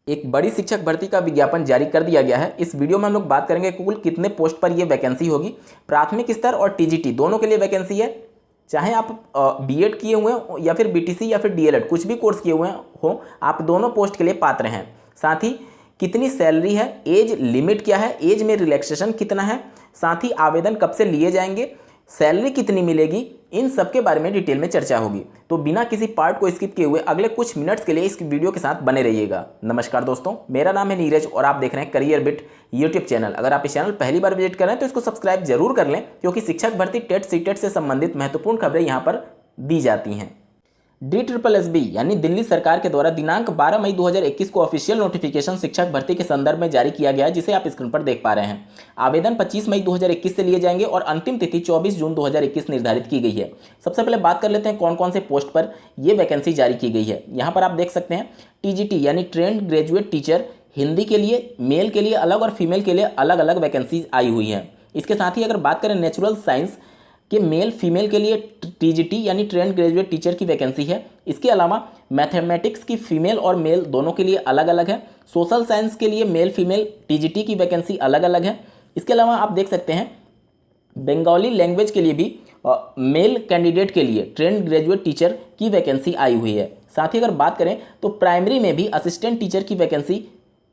एक बड़ी शिक्षक भर्ती का विज्ञापन जारी कर दिया गया है। इस वीडियो में हम लोग बात करेंगे कुल कितने पोस्ट पर ये वैकेंसी होगी। प्राथमिक स्तर और टीजीटी दोनों के लिए वैकेंसी है। चाहे आप बीएड किए हुए हो या फिर बीटीसी या फिर डीएलएड कुछ भी कोर्स किए हुए हो, आप दोनों पोस्ट के लिए पात्र हैं। साथ ही कितनी सैलरी है, एज लिमिट क्या है, एज में रिलैक्सेशन कितना है, साथ ही आवेदन कब से लिए जाएंगे, सैलरी कितनी मिलेगी, इन सब के बारे में डिटेल में चर्चा होगी। तो बिना किसी पार्ट को स्किप किए हुए अगले कुछ मिनट्स के लिए इस वीडियो के साथ बने रहिएगा। नमस्कार दोस्तों, मेरा नाम है नीरज और आप देख रहे हैं करियर बिट यूट्यूब चैनल। अगर आप इस चैनल पहली बार विजिट कर रहे हैं तो इसको सब्सक्राइब जरूर कर लें, क्योंकि शिक्षक भर्ती टेट सीटेट से संबंधित महत्वपूर्ण खबरें यहाँ पर दी जाती हैं। DSSB यानी दिल्ली सरकार के द्वारा दिनांक 12 मई 2021 को ऑफिशियल नोटिफिकेशन शिक्षक भर्ती के संदर्भ में जारी किया गया है, जिसे आप स्क्रीन पर देख पा रहे हैं। आवेदन 25 मई 2021 से लिए जाएंगे और अंतिम तिथि 24 जून 2021 निर्धारित की गई है। सबसे पहले बात कर लेते हैं कौन कौन से पोस्ट पर यह वैकेंसी जारी की गई है। यहाँ पर आप देख सकते हैं टीजीटी यानी ट्रेंड ग्रेजुएट टीचर, हिंदी के लिए मेल के लिए अलग और फीमेल के लिए अलग अलग वैकेंसी आई हुई है। इसके साथ ही अगर बात करें नेचुरल साइंस कि मेल फीमेल के लिए टीजीटी यानी ट्रेंड ग्रेजुएट टीचर की वैकेंसी है। इसके अलावा मैथमेटिक्स की फीमेल और मेल दोनों के लिए अलग अलग है। सोशल साइंस के लिए मेल फीमेल टीजीटी की वैकेंसी अलग अलग है। इसके अलावा आप देख सकते हैं बंगाली लैंग्वेज के लिए भी मेल कैंडिडेट के लिए ट्रेंड ग्रेजुएट टीचर की वैकेंसी आई हुई है। साथ ही अगर बात करें तो प्राइमरी में भी असिस्टेंट टीचर की वैकेंसी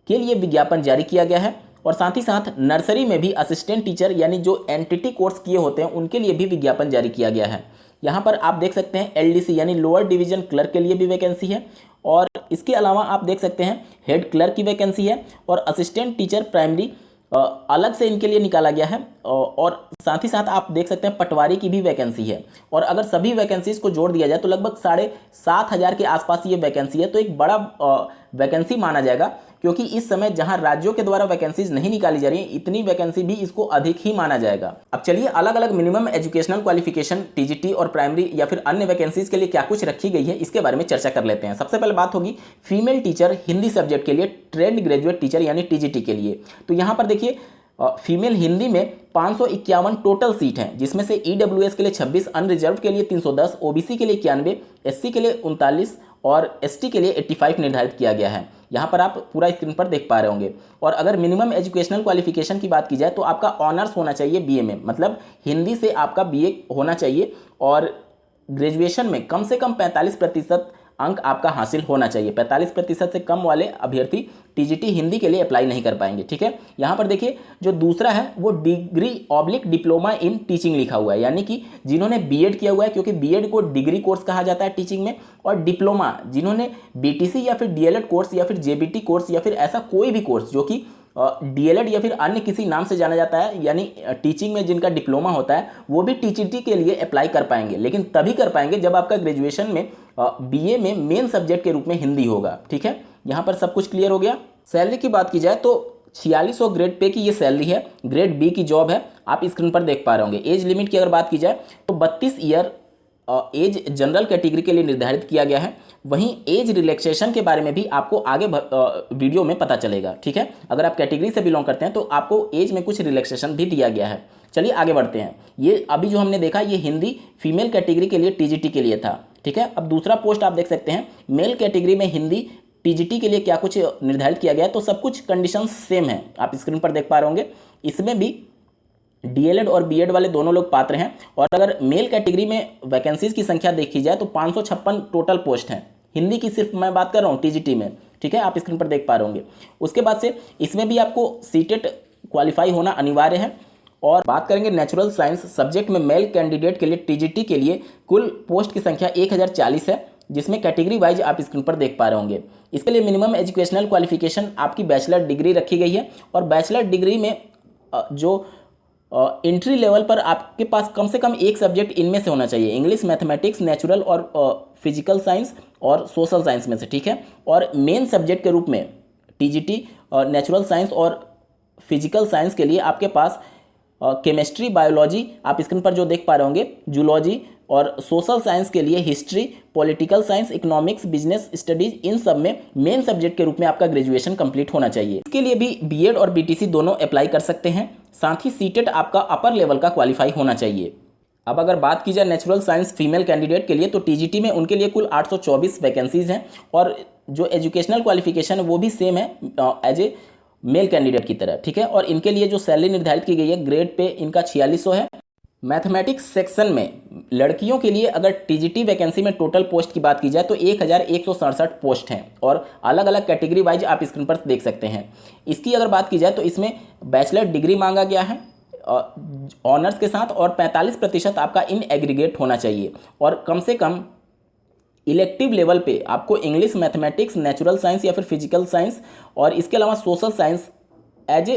के लिए विज्ञापन जारी किया गया है और साथ ही साथ नर्सरी में भी असिस्टेंट टीचर यानी जो एनटीटी कोर्स किए होते हैं उनके लिए भी विज्ञापन जारी किया गया है। यहाँ पर आप देख सकते हैं एलडीसी यानी लोअर डिवीजन क्लर्क के लिए भी वैकेंसी है और इसके अलावा आप देख सकते हैं हेड क्लर्क की वैकेंसी है और असिस्टेंट टीचर प्राइमरी अलग से इनके लिए निकाला गया है और साथ ही साथ आप देख सकते हैं पटवारी की भी वैकेंसी है। और अगर सभी वैकेंसीज को जोड़ दिया जाए तो लगभग 7,500 के आसपास ये वैकेंसी है। तो एक बड़ा वैकेंसी माना जाएगा, क्योंकि इस समय जहां राज्यों के द्वारा वैकेंसीज नहीं निकाली जा रही है, इतनी वैकेंसी भी इसको अधिक ही माना जाएगा। अब चलिए अलग अलग मिनिमम एजुकेशनल क्वालिफिकेशन टीजीटी और प्राइमरी या फिर अन्य वैकेंसीज के लिए क्या कुछ रखी गई है, इसके बारे में चर्चा कर लेते हैं। सबसे पहले बात होगी फीमेल टीचर हिंदी सब्जेक्ट के लिए ट्रेंड ग्रेजुएट टीचर यानी टीजीटी के लिए। तो यहाँ पर देखिए फीमेल हिंदी में 551 टोटल सीट हैं, जिसमें से ईडब्ल्यूएस के लिए 26, अनरिजर्व के लिए 310, ओबीसी के लिए 91, एससी के लिए 39 और एसटी के लिए 85 निर्धारित किया गया है। यहाँ पर आप पूरा स्क्रीन पर देख पा रहे होंगे। और अगर मिनिमम एजुकेशनल क्वालिफिकेशन की बात की जाए तो आपका ऑनर्स होना चाहिए बीए में, मतलब हिंदी से आपका बीए होना चाहिए और ग्रेजुएशन में कम से कम 45% अंक आपका हासिल होना चाहिए। 45% से कम वाले अभ्यर्थी टीजीटी हिंदी के लिए अप्लाई नहीं कर पाएंगे। ठीक है, यहाँ पर देखिए जो दूसरा है वो डिग्री/डिप्लोमा इन टीचिंग लिखा हुआ है, यानी कि जिन्होंने बीएड किया हुआ है, क्योंकि बीएड को डिग्री कोर्स कहा जाता है टीचिंग में, और डिप्लोमा जिन्होंने बीटीसी या फिर डीएलएड कोर्स या फिर जेबीटी कोर्स या फिर ऐसा कोई भी कोर्स जो कि डीएलएड या फिर अन्य किसी नाम से जाना जाता है, यानी टीचिंग में जिनका डिप्लोमा होता है, वो भी टीजीटी के लिए अप्लाई कर पाएंगे। लेकिन तभी कर पाएंगे जब आपका ग्रेजुएशन में बीए में मेन सब्जेक्ट के रूप में हिंदी होगा। ठीक है, यहाँ पर सब कुछ क्लियर हो गया। सैलरी की बात की जाए तो 4600 ग्रेड पे की ये सैलरी है। ग्रेड बी की जॉब है, आप स्क्रीन पर देख पा रहे होंगे। एज लिमिट की अगर बात की जाए तो 32 ईयर एज जनरल कैटेगरी के लिए निर्धारित किया गया है। वहीं एज रिलैक्सेशन के बारे में भी आपको आगे वीडियो में पता चलेगा। ठीक है, अगर आप कैटेगरी से बिलोंग करते हैं तो आपको एज में कुछ रिलैक्सेशन भी दिया गया है। चलिए आगे बढ़ते हैं। ये अभी जो हमने देखा ये हिंदी फीमेल कैटेगरी के लिए टीजीटी के लिए था। ठीक है, अब दूसरा पोस्ट आप देख सकते हैं मेल कैटेगरी में हिंदी टीजीटी के लिए क्या कुछ निर्धारित किया गया है। तो सब कुछ कंडीशन सेम है, आप स्क्रीन पर देख पा रहे होंगे। इसमें भी डीएलएड और बीएड वाले दोनों लोग पात्र हैं। और अगर मेल कैटेगरी में वैकेंसीज की संख्या देखी जाए तो 556 टोटल पोस्ट हैं। हिंदी की सिर्फ मैं बात कर रहा हूँ टीजीटी में। ठीक है, आप स्क्रीन पर देख पा रहे होंगे। उसके बाद से इसमें भी आपको सीटेट क्वालिफाई होना अनिवार्य है। और बात करेंगे नेचुरल साइंस सब्जेक्ट में मेल कैंडिडेट के लिए टीजीटी के लिए कुल पोस्ट की संख्या 1040 है, जिसमें कैटेगरी वाइज आप स्क्रीन पर देख पा रहे होंगे। इसके लिए मिनिमम एजुकेशनल क्वालिफिकेशन आपकी बैचलर डिग्री रखी गई है और बैचलर डिग्री में जो एंट्री लेवल पर आपके पास कम से कम एक सब्जेक्ट इनमें से होना चाहिए, इंग्लिश, मैथमेटिक्स, नेचुरल और फिजिकल साइंस और सोशल साइंस में से। ठीक है, और मेन सब्जेक्ट के रूप में टीजीटी नेचुरल साइंस और फिजिकल साइंस के लिए आपके पास केमिस्ट्री, बायोलॉजी आप स्क्रीन पर जो देख पा रहे होंगे, जूलॉजी, और सोशल साइंस के लिए history, political science, economics, business studies, इन सब में मेन सब्जेक्ट के रूप में आपका ग्रेजुएशन कंप्लीट होना चाहिए। इसके लिए भी बीएड और बीटीसी दोनों अप्लाई कर सकते हैं। साथ ही सीटेट आपका अपर लेवल का क्वालिफाई होना चाहिए। अब अगर बात की जाए नेचुरल साइंस फीमेल कैंडिडेट के लिए, तो टीजीटी में उनके लिए कुल 824 वैकेंसीज हैं और जो एजुकेशनल क्वालिफिकेशन है वो भी सेम है एज ए मेल कैंडिडेट की तरह, ठीक है। और इनके लिए जो सैलरी निर्धारित की गई है, ग्रेड पे इनका 4600 है। मैथमेटिक्स सेक्शन में लड़कियों के लिए अगर टीजीटी वैकेंसी में टोटल पोस्ट की बात की जाए तो 1167 पोस्ट हैं और अलग अलग कैटेगरी वाइज आप स्क्रीन पर देख सकते हैं। इसकी अगर बात की जाए तो इसमें बैचलर डिग्री मांगा गया है ऑनर्स के साथ और 45% आपका इन एग्रीगेट होना चाहिए और कम से कम इलेक्टिव लेवल पे आपको इंग्लिश, मैथमेटिक्स, नेचुरल साइंस या फिर फिजिकल साइंस और इसके अलावा सोशल साइंस एज ए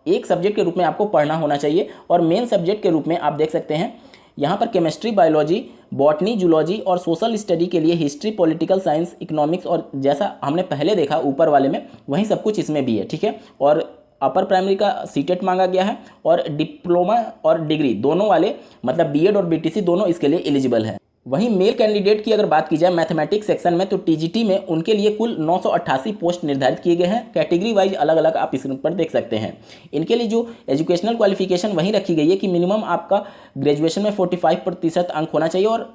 एक सब्जेक्ट के रूप में आपको पढ़ना होना चाहिए। और मेन सब्जेक्ट के रूप में आप देख सकते हैं यहाँ पर केमिस्ट्री, बायोलॉजी, बॉटनी, जूलॉजी और सोशल स्टडी के लिए हिस्ट्री, पॉलिटिकल साइंस, इकोनॉमिक्स और जैसा हमने पहले देखा ऊपर वाले में वहीं सब कुछ इसमें भी है, ठीक है। और अपर प्राइमरी का सीटेट मांगा गया है और डिप्लोमा और डिग्री दोनों वाले मतलब बीएड और बीटीसी दोनों इसके लिए एलिजिबल हैं। वहीं मेल कैंडिडेट की अगर बात की जाए मैथमेटिक्स सेक्शन में तो टीजीटी में उनके लिए कुल 988 पोस्ट निर्धारित किए गए हैं। कैटेगरी वाइज अलग अलग आप स्क्रीन पर देख सकते हैं। इनके लिए जो एजुकेशनल क्वालिफिकेशन वहीं रखी गई है कि मिनिमम आपका ग्रेजुएशन में 45% अंक होना चाहिए और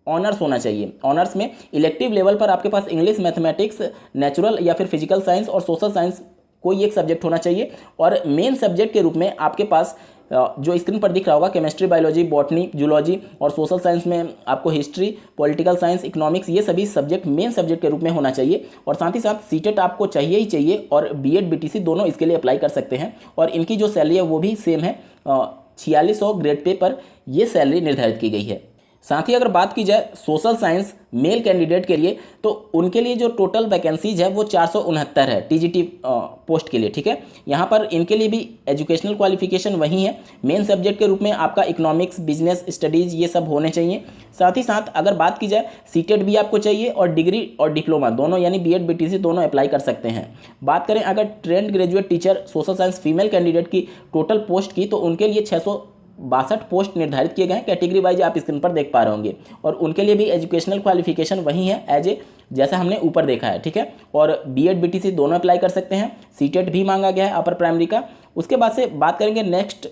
ऑनर्स होना चाहिए। ऑनर्स में इलेक्टिव लेवल पर आपके पास इंग्लिश, मैथमेटिक्स, नेचुरल या फिर फिजिकल साइंस और सोशल साइंस कोई एक सब्जेक्ट होना चाहिए और मेन सब्जेक्ट के रूप में आपके पास जो स्क्रीन पर दिख रहा होगा केमिस्ट्री, बायोलॉजी, बॉटनी, जूलॉजी और सोशल साइंस में आपको हिस्ट्री, पॉलिटिकल साइंस, इकोनॉमिक्स ये सभी सब्जेक्ट मेन सब्जेक्ट के रूप में होना चाहिए। और साथ ही साथ सीटेट आपको चाहिए ही चाहिए और बीएड, बीटीसी दोनों इसके लिए अप्लाई कर सकते हैं और इनकी जो सैलरी है वो भी सेम है 4600 ग्रेड पे पर ये सैलरी निर्धारित की गई है। साथ ही अगर बात की जाए सोशल साइंस मेल कैंडिडेट के लिए तो उनके लिए जो टोटल वैकेंसीज है वो 469 है टीजीटी पोस्ट के लिए, ठीक है। यहाँ पर इनके लिए भी एजुकेशनल क्वालिफिकेशन वही है। मेन सब्जेक्ट के रूप में आपका इकोनॉमिक्स, बिजनेस स्टडीज़ ये सब होने चाहिए। साथ ही साथ अगर बात की जाए सीटेट भी आपको चाहिए और डिग्री और डिप्लोमा दोनों यानी बीएड, बीटीसी दोनों अप्लाई कर सकते हैं। बात करें अगर trained graduate teacher social science female candidate की टोटल पोस्ट की तो उनके लिए 662 पोस्ट निर्धारित किए गए हैं। कैटेगरी वाइज आप स्क्रीन पर देख पा रहे होंगे और उनके लिए भी एजुकेशनल क्वालिफिकेशन वही है एज ए जैसा हमने ऊपर देखा है, ठीक है। और बीएड, बीटीसी दोनों अप्लाई कर सकते हैं। सीटेट भी मांगा गया है अपर प्राइमरी का। उसके बाद से बात करेंगे नेक्स्ट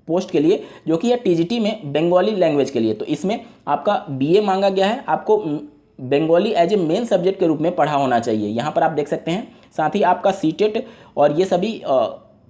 पोस्ट के लिए जो कि है टीजीटी में बंगाली लैंग्वेज के लिए। तो इसमें आपका बीए मांगा गया है, आपको Bengali as a main subject के रूप में पढ़ा होना चाहिए, यहाँ पर आप देख सकते हैं। साथ ही आपका सीटेट और ये सभी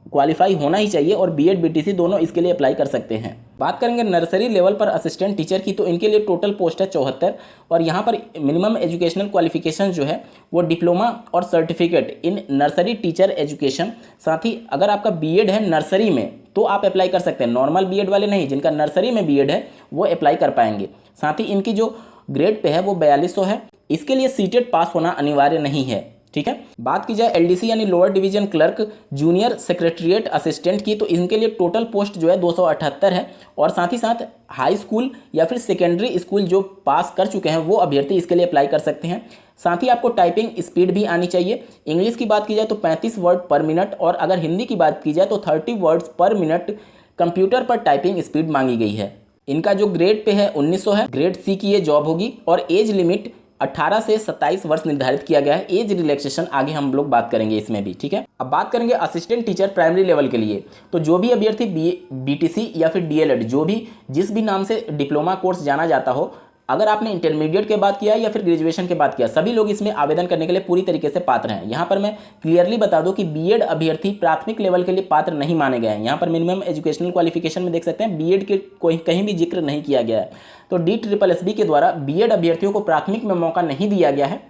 क्वालिफाई होना ही चाहिए और बीएड, बीटीसी दोनों इसके लिए अप्लाई कर सकते हैं। बात करेंगे नर्सरी लेवल पर असिस्टेंट टीचर की तो इनके लिए टोटल पोस्ट है 74 और यहाँ पर मिनिमम एजुकेशनल क्वालिफिकेशन जो है वो डिप्लोमा और certificate in nursery teacher education. साथ ही अगर आपका बीएड है नर्सरी में तो आप अप्लाई कर सकते हैं, नॉर्मल बीएड वाले नहीं, जिनका नर्सरी में बीएड है वो अप्लाई कर पाएंगे। साथ ही इनकी जो ग्रेड पे है वो 4200 है। इसके लिए सीटेट पास होना अनिवार्य नहीं है, ठीक है। बात की जाए एलडीसी यानी lower division clerk junior secretariat assistant की तो इनके लिए टोटल पोस्ट जो है 278 है और साथ ही साथ हाई स्कूल या फिर सेकेंडरी स्कूल जो पास कर चुके हैं वो अभ्यर्थी इसके लिए अप्लाई कर सकते हैं। साथ ही आपको टाइपिंग स्पीड भी आनी चाहिए। इंग्लिश की बात की जाए तो 35 वर्ड पर मिनट और अगर हिंदी की बात की जाए तो 30 वर्ड्स पर मिनट कंप्यूटर पर टाइपिंग स्पीड मांगी गई है। इनका जो ग्रेड पे है 1900 है। ग्रेड सी की ये जॉब होगी और एज लिमिट 18 से 27 वर्ष निर्धारित किया गया है। एज रिलैक्सेशन आगे हम लोग बात करेंगे इसमें भी, ठीक है। अब बात करेंगे असिस्टेंट टीचर प्राइमरी लेवल के लिए तो जो भी अभ्यर्थी बीटीसी या फिर डीएलएड जो भी जिस भी नाम से डिप्लोमा कोर्स जाना जाता हो, अगर आपने इंटरमीडिएट के बाद किया या फिर ग्रेजुएशन के बाद किया, सभी लोग इसमें आवेदन करने के लिए पूरी तरीके से पात्र हैं। यहाँ पर मैं क्लियरली बता दूं कि बीएड अभ्यर्थी प्राथमिक लेवल के लिए पात्र नहीं माने गए हैं। यहाँ पर मिनिमम एजुकेशनल क्वालिफिकेशन में देख सकते हैं बीएड के कोई कहीं भी जिक्र नहीं किया गया है। तो DSSB के द्वारा बीएड अभ्यर्थियों को प्राथमिक में मौका नहीं दिया गया है।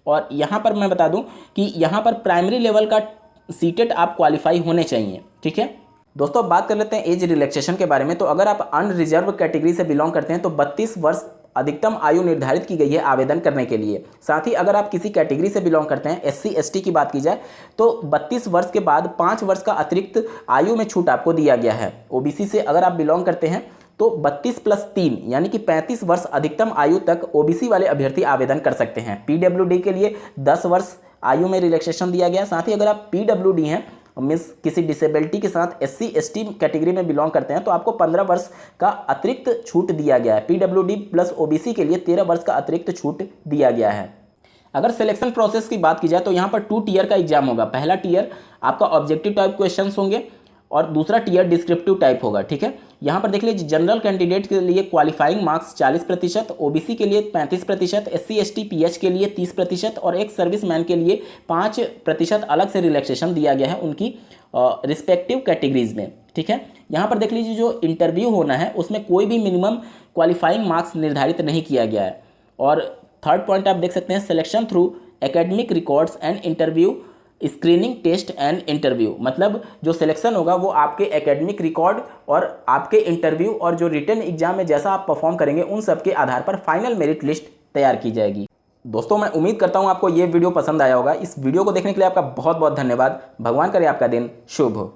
और यहाँ पर मैं बता दूँ कि यहाँ पर प्राइमरी लेवल का सीटेट आप क्वालिफाई होने चाहिए, ठीक है। दोस्तों अब बात कर लेते हैं एज रिलैक्सेशन के बारे में। तो अगर आप अनरिजर्व कैटेगरी से बिलोंग करते हैं तो 32 वर्ष अधिकतम आयु निर्धारित की गई है आवेदन करने के लिए। साथ ही अगर आप किसी कैटेगरी से बिलोंग करते हैं, SC ST की बात की जाए तो 32 वर्ष के बाद 5 वर्ष का अतिरिक्त आयु में छूट आपको दिया गया है। OBC से अगर आप बिलोंग करते हैं तो 32 + 3 यानी कि 35 वर्ष अधिकतम आयु तक OBC वाले अभ्यर्थी आवेदन कर सकते हैं। PWD के लिए 10 वर्ष आयु में रिलैक्सेशन दिया गया। साथ ही अगर आप PWD हैं मीन्स किसी डिसेबिलिटी के साथ SC ST कैटेगरी में बिलोंग करते हैं तो आपको 15 वर्ष का अतिरिक्त छूट दिया गया है। PWD + OBC के लिए 13 वर्ष का अतिरिक्त छूट दिया गया है। अगर सिलेक्शन प्रोसेस की बात की जाए तो यहाँ पर 2 टियर का एग्जाम होगा। पहला टियर आपका ऑब्जेक्टिव टाइप क्वेश्चंस होंगे और दूसरा टीयर डिस्क्रिप्टिव टाइप होगा। ठीक है, यहाँ पर देख लीजिए जनरल कैंडिडेट के लिए क्वालिफाइंग मार्क्स 40%, ओबीसी के लिए 35%, SC ST PH के लिए 30% और एक सर्विसमैन के लिए 5% अलग से रिलैक्सेशन दिया गया है उनकी रिस्पेक्टिव कैटेगरीज में। ठीक है, यहाँ पर देख लीजिए जो इंटरव्यू होना है उसमें कोई भी मिनिमम क्वालिफाइंग मार्क्स निर्धारित नहीं किया गया है। और थर्ड पॉइंट आप देख सकते हैं, selection through academic records and interview screening test and interview, मतलब जो सिलेक्शन होगा वो आपके एकेडमिक रिकॉर्ड और आपके इंटरव्यू और जो रिटन एग्जाम में जैसा आप परफॉर्म करेंगे उन सब के आधार पर फाइनल मेरिट लिस्ट तैयार की जाएगी। दोस्तों मैं उम्मीद करता हूँ आपको ये वीडियो पसंद आया होगा। इस वीडियो को देखने के लिए आपका बहुत बहुत धन्यवाद। भगवान करे आपका दिन शुभ हो।